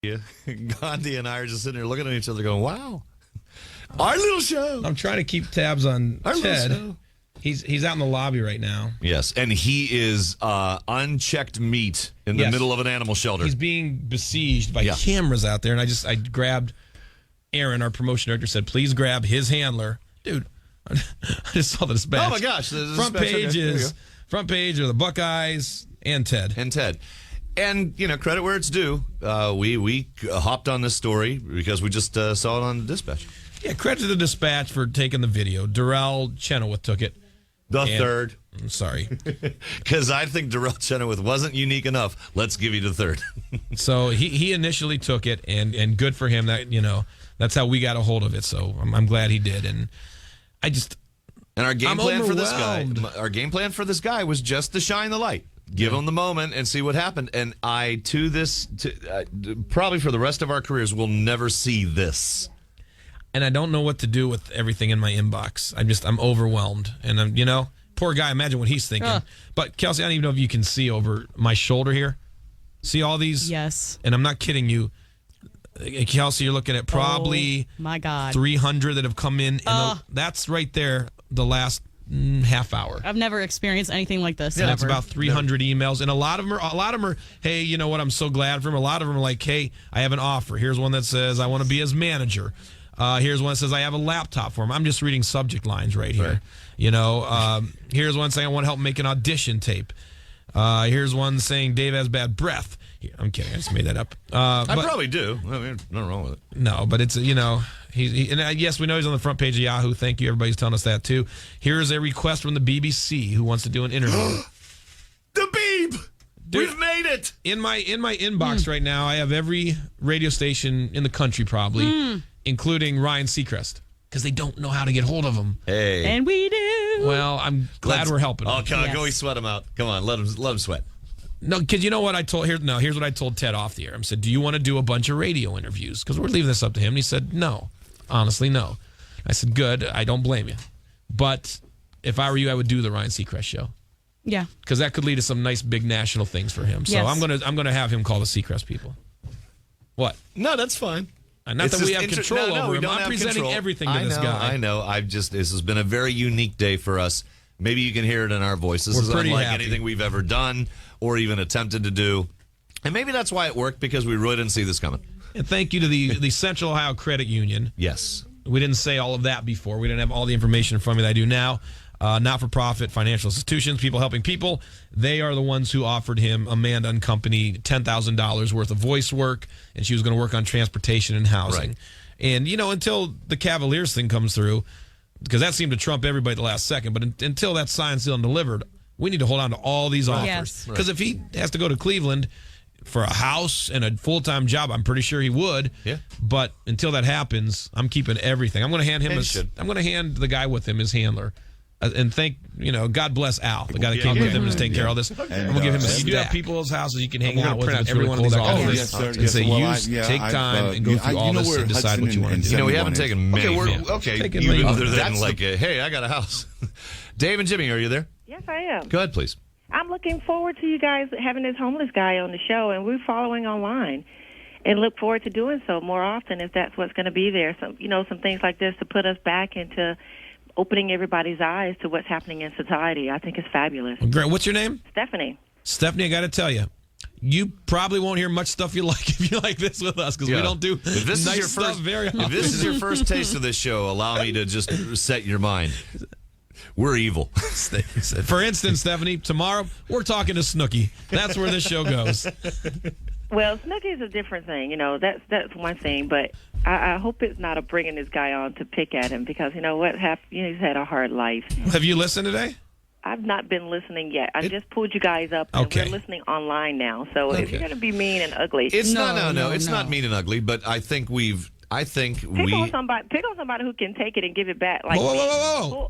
Yeah. Gandhi and I are just sitting there looking at each other going, wow, our little show. I'm trying to keep tabs on Our little Ted. show. He's out in the lobby right now. Yes, and he is unchecked meat in the middle of an animal shelter. He's being besieged by cameras out there, and I grabbed Aaron, our promotion director, said, please grab his handler. Dude, I just saw the dispatch. Oh, my gosh. The front dispatch, front page are the Buckeyes and Ted. And, you know, credit where it's due. We hopped on this story because we just saw it on the dispatch. Yeah, credit to the dispatch for taking the video. Darrell Chenoweth took it. Third. I'm sorry. Because I think Darrell Chenoweth wasn't unique enough. Let's give you the third. So he initially took it, and good for him. That, you know, that's how we got a hold of it. So I'm glad he did. And our game plan for this guy. overwhelmed. Our game plan for this guy was just to shine the light, give him the moment, and see what happened. And probably for the rest of our careers, we'll never see this. And I don't know what to do with everything in my inbox. I'm overwhelmed. And poor guy, imagine what he's thinking. But Kelsey, I don't even know if you can see over my shoulder here. See all these? Yes. And I'm not kidding you. Kelsey, you're looking at probably my God, 300 that have come in. That's right there, the last half hour. I've never experienced anything like this. Yeah, that's about 300 emails, and a lot of them are, hey, you know what? I'm so glad for him. A lot of them are like, hey, I have an offer. Here's one that says I want to be his manager. Here's one that says I have a laptop for him. I'm just reading subject lines right here. Right. Here's one saying I want to help make an audition tape. Here's one saying Dave has bad breath. I'm kidding. I just made that up. I probably do. I mean, nothing wrong with it. No, but it's, yes, we know he's on the front page of Yahoo. Thank you. Everybody's telling us that, too. Here's a request from the BBC who wants to do an interview. The Beeb! Dude, we've made it! In my inbox right now, I have every radio station in the country probably, including Ryan Seacrest, because they don't know how to get hold of him. Hey. And we do. Well, I'm glad we're helping him. Oh, go sweat him out. Come on, let him sweat. No, because you know what I told here's what I told Ted off the air. I said, do you want to do a bunch of radio interviews? Because we're leaving this up to him. And he said, no. Honestly, no. I said, good. I don't blame you. But if I were you, I would do the Ryan Seacrest show. Yeah. Because that could lead to some nice big national things for him. So yes. I'm gonna have him call the Seacrest people. What? No, that's fine. Not that we have control over him. I'm presenting everything to this guy. I know. This has been a very unique day for us. Maybe you can hear it in our voices. This is unlike anything we've ever done or even attempted to do. And maybe that's why it worked, because we really didn't see this coming. And thank you to the Central Ohio Credit Union. Yes. We didn't say all of that before. We didn't have all the information in front of me that I do now. Not-for-profit financial institutions, people helping people. They are the ones who offered him, Amanda and Company, $10,000 worth of voice work, and she was going to work on transportation and housing. Right. And, until the Cavaliers thing comes through, because that seemed to trump everybody at the last second, but until that's signed, sealed, and delivered, we need to hold on to all these offers. Because if he has to go to Cleveland for a house and a full-time job, I'm pretty sure he would. Yeah. But until that happens, I'm keeping everything. I'm going to hand him I'm going to hand the guy with him his handler. And God bless Al, the guy that came with him and is taking care of all this. And we'll give him you do have people's houses you can hang out with. Every one of these offers. And say, take time and go through all this and decide what you want to do. We haven't taken many. Okay, other than hey, I got a house. Dave and Jimmy, are you there? Yes, I am. Go ahead, please. I'm looking forward to you guys having this homeless guy on the show, and we're following online, and look forward to doing so more often if that's what's going to be there. Some things like this to put us back into opening everybody's eyes to what's happening in society. I think it's fabulous. Great. What's your name? Stephanie. Stephanie, I got to tell you, you probably won't hear much stuff you like if you like this with us, because we don't do nice stuff very often. If this is your first taste of this show, allow me to just set your mind. We're evil. For instance, Stephanie, tomorrow we're talking to Snooki. That's where this show goes. Well, Snooki is a different thing. That's one thing, but I hope it's not bringing this guy on to pick at him, because what happened? He's had a hard life. Have you listened today? I've not been listening yet. I just pulled you guys up, and we're listening online now. So if you're going to be mean and ugly, it's not mean and ugly. But I think pick on somebody who can take it and give it back. Like, whoa.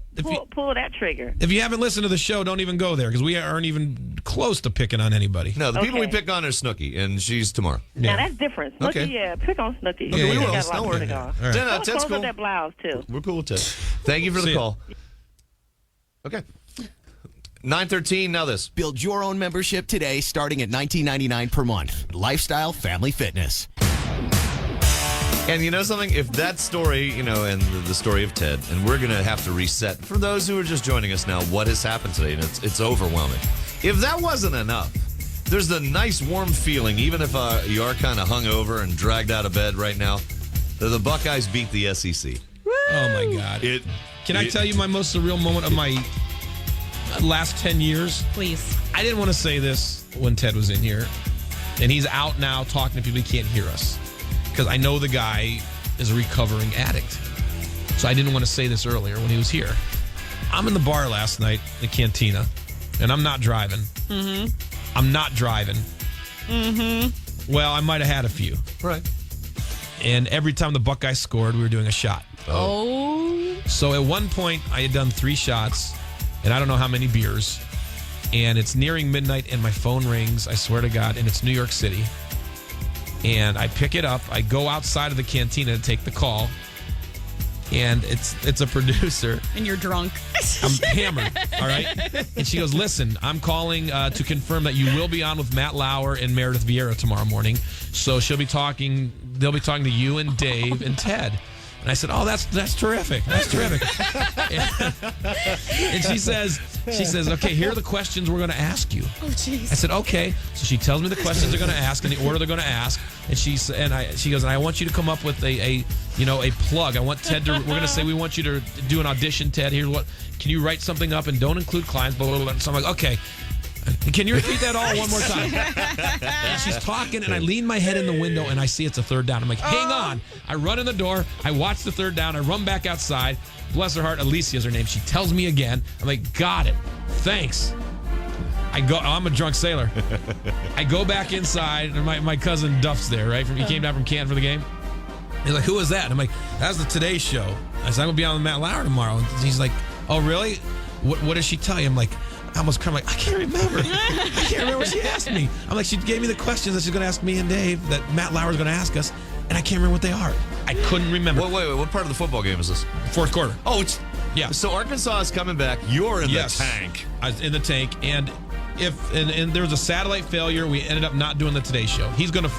Pull that trigger. If you haven't listened to the show, don't even go there, because we aren't even close to picking on anybody. No, the people we pick on are Snooki, and she's tomorrow. Now that's different. Snooki, pick on Snooki. Okay, we will. Don't worry. Ted's Close cool. up that blouse too. We're cool with Ted. Thank you for the call. Okay. 9:13. Now this. Build your own membership today, starting at $19.99 per month. Lifestyle Family Fitness. And you know something? If that story, and the story of Ted, and we're going to have to reset, for those who are just joining us now, what has happened today, and it's overwhelming. If that wasn't enough, there's the nice warm feeling, even if you are kind of hungover and dragged out of bed right now, that the Buckeyes beat the SEC. Oh, my God. Can I tell you my most surreal moment of my last 10 years? Please. I didn't want to say this when Ted was in here, and he's out now talking to people. He can't hear us because I know the guy is a recovering addict. So I didn't want to say this earlier when he was here. I'm in the bar last night, the Cantina, and I'm not driving. Mm-hmm. I'm not driving. Mm-hmm. Well, I might have had a few. Right. And every time the Buckeyes scored, we were doing a shot. Oh. So at one point, I had done 3 shots, and I don't know how many beers. And it's nearing midnight, and my phone rings, I swear to God, and it's New York City. And I pick it up. I go outside of the Cantina to take the call. And it's a producer. And you're drunk. I'm hammered, all right? And she goes, listen, I'm calling to confirm that you will be on with Matt Lauer and Meredith Vieira tomorrow morning. So they'll be talking to you and Dave and Ted. And I said, oh, that's terrific. That's terrific. And she says, okay, here are the questions we're going to ask you. Oh, jeez. I said, okay. So she tells me the questions they're going to ask and the order they're going to ask. And she goes, and I want you to come up with a plug. I want Ted to, we're going to say we want you to do an audition, Ted. Here's what, can you write something up and don't include clients, blah, blah, blah. So I'm like, okay. Can you repeat that all one more time? And she's talking, and I lean my head in the window, and I see it's a third down. I'm like, hang on. I run in the door. I watch the third down. I run back outside. Bless her heart, Alicia's her name. She tells me again. I'm like, got it. Thanks. I'm a drunk sailor. I go back inside, and my cousin Duff's there, right? He came down from Canton for the game. He's like, who was that? And I'm like, that's the Today Show. I said, I'm going to be on with Matt Lauer tomorrow. And he's like, oh, really? What did she tell you? I'm like, I almost kind of like, I can't remember. I can't remember what she asked me. I'm like, she gave me the questions that she's going to ask me and Dave that Matt Lauer's going to ask us, and I can't remember what they are. I couldn't remember. Wait. What part of the football game is this? Fourth quarter. Oh, yeah. So Arkansas is coming back. You're in the tank. I was in the tank, and and there was a satellite failure, we ended up not doing the Today Show.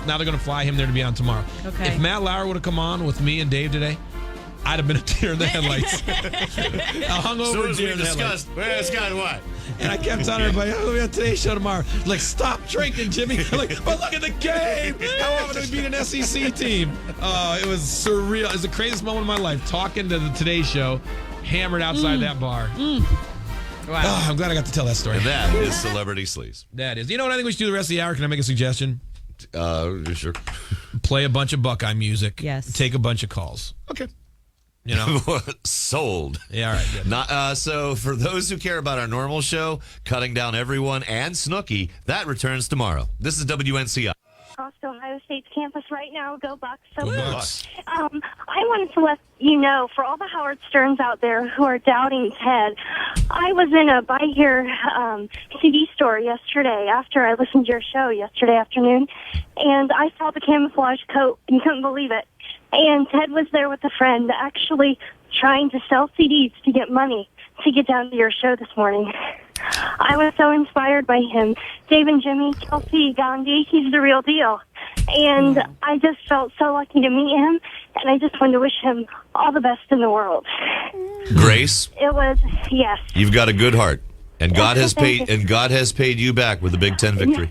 Now they're gonna fly him there to be on tomorrow. Okay. If Matt Lauer would have come on with me and Dave today, I'd have been a deer in the headlights. A hungover deer in the headlights. It's got what? And I kept telling everybody, oh, we have Today's Show tomorrow. Like, stop drinking, Jimmy. I'm like, but look at the game. How often do we beat an SEC team? It was surreal. It was the craziest moment of my life, talking to the Today Show, hammered outside that bar. Wow. Oh, I'm glad I got to tell that story. And that is Celebrity Sleaze. That is. You know what I think we should do the rest of the hour? Can I make a suggestion? Sure. Play a bunch of Buckeye music. Yes. Take a bunch of calls. Okay. You know? Sold. Yeah, all right. Good. So for those who care about our normal show, Cutting Down Everyone and Snooki, that returns tomorrow. This is WNCI. Across Ohio State's campus right now. Go Bucks. So Go Bucks. I wanted to let you know, for all the Howard Sterns out there who are doubting Ted, I was in a Buy Here CD store yesterday after I listened to your show yesterday afternoon, and I saw the camouflage coat and couldn't believe it. And Ted was there with a friend actually trying to sell CDs to get money to get down to your show this morning. I was so inspired by him. Dave and Jimmy, Kelsey, Gandhi, he's the real deal. And I just felt so lucky to meet him, and I just wanted to wish him all the best in the world. Grace, It was, yes. you've got a good heart, and God has paid you back with a Big Ten victory.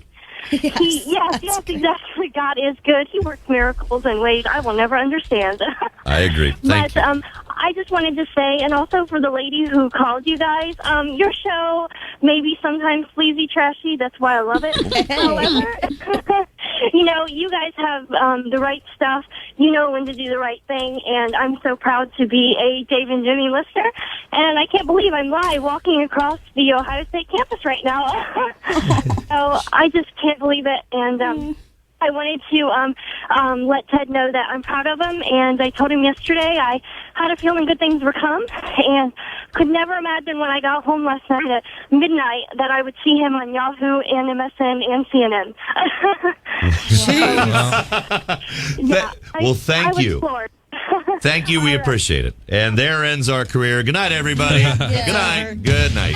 Yes, exactly. God is good. He works miracles in ways I will never understand. I agree. Thank you. I just wanted to say, and also for the lady who called you guys, your show may be sometimes sleazy, trashy. That's why I love it. However, you guys have the right stuff. You know when to do the right thing, and I'm so proud to be a Dave and Jimmy listener. And I can't believe I'm live walking across the Ohio State campus right now. So I just can't believe it. And I wanted to let Ted know that I'm proud of him, and I told him yesterday I had a feeling good things were come, and could never imagine when I got home last night at midnight that I would see him on Yahoo and MSN and CNN. Well, thank you. Floored. Thank you. We appreciate it. And there ends our career. Good night, everybody. Good night. Good night.